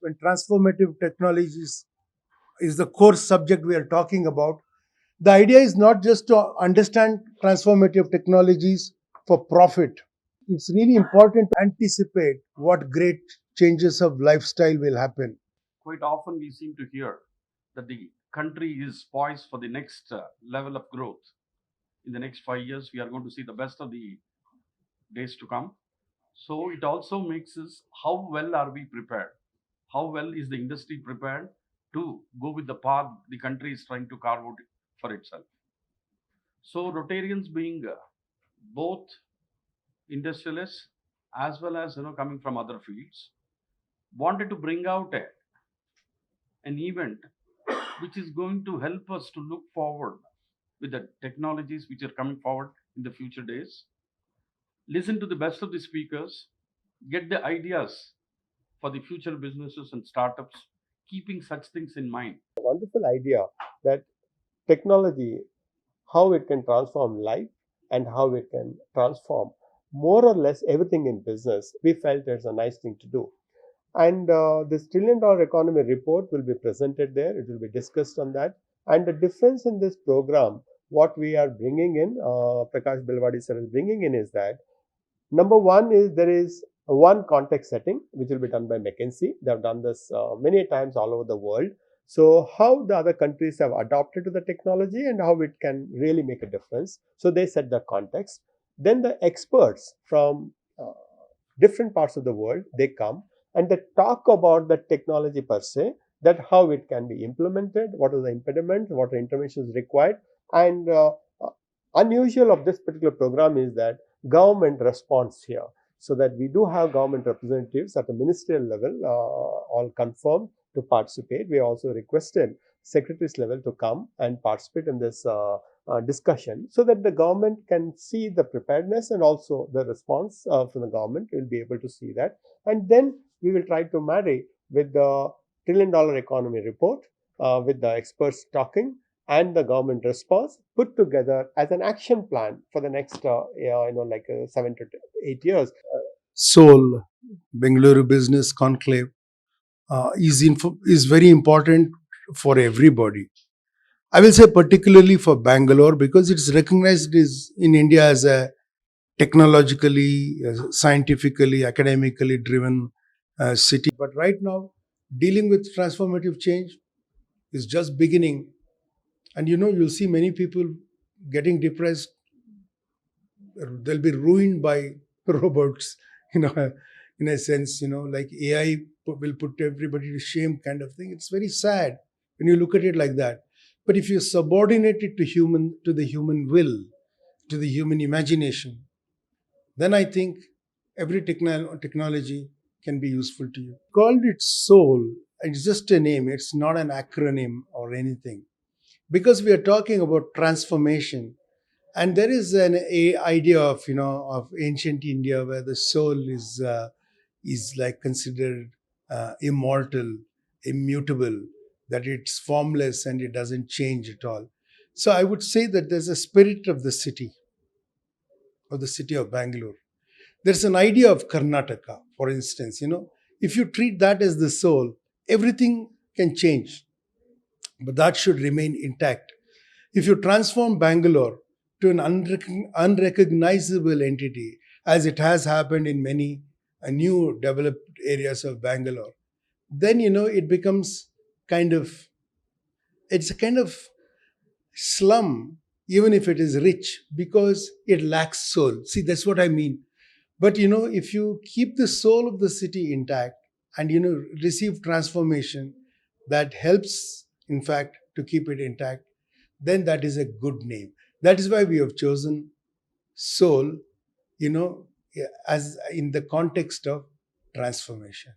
when transformative technologies is the core subject we are talking about, the idea is not just to understand transformative technologies for profit. It's really important to anticipate what great changes of lifestyle will happen. Quite often we seem to hear that the country is poised for the next level of growth. In the next 5 years, we are going to see the best of the days to come. So it also makes us how well are we prepared? How well is the industry prepared to go with the path the country is trying to carve out for itself? So Rotarians being both industrialists as well as coming from other fields wanted to bring out an event which is going to help us to look forward with the technologies which are coming forward in the future days. Listen to the best of the speakers, get the ideas for the future businesses and startups, keeping such things in mind. Wonderful idea that technology, how it can transform life and how it can transform more or less everything in business. We felt it's a nice thing to do. And this $1 trillion economy report will be presented there. It will be discussed on that. And the difference in this program, what we are bringing in, Prakash Belawadi sir is bringing in, is that number one is there is one context setting which will be done by McKinsey. They have done this many times all over the world. So how the other countries have adopted to the technology and how it can really make a difference. So they set the context. Then the experts from different parts of the world, they come and they talk about the technology per se, that how it can be implemented, what are the impediments, what are interventions required. And unusual of this particular program is that government responds here, so that we do have government representatives at the ministerial level, all confirmed to participate. We also requested secretaries level to come and participate in this discussion, so that the government can see the preparedness and also the response from the government. We'll be able to see that. And then we will try to marry with the $1 trillion economy report, with the experts talking and the government response put together as an action plan for the next, 7 to 8 years. SOUL Bengaluru Business Conclave is very important for everybody. I will say particularly for Bangalore, because it's recognized in India as a technologically, scientifically, academically driven city. But right now, dealing with transformative change is just beginning. And you'll see many people getting depressed. They'll be ruined by robots, in a sense, like AI will put everybody to shame kind of thing. It's very sad when you look at it like that. But if you subordinate it to the human will, to the human imagination, then I think every technology can be useful to you. Called it SOUL, it's just a name. It's not an acronym or anything. Because we are talking about transformation, and there is an idea of of ancient India where the soul is like considered immortal, immutable, that it's formless and it doesn't change at all. So I would say that there's a spirit of the city of Bangalore. There's an idea of Karnataka, for instance. If you treat that as the soul, everything can change, but that should remain intact. If you transform Bangalore to an unrecognizable entity, as it has happened in many new developed areas of Bangalore, then it becomes it's a kind of slum, even if it is rich, because it lacks soul. See, that's what I mean. But if you keep the soul of the city intact and receive transformation that helps, in fact, to keep it intact, then that is a good name. That is why we have chosen soul, as in the context of transformation.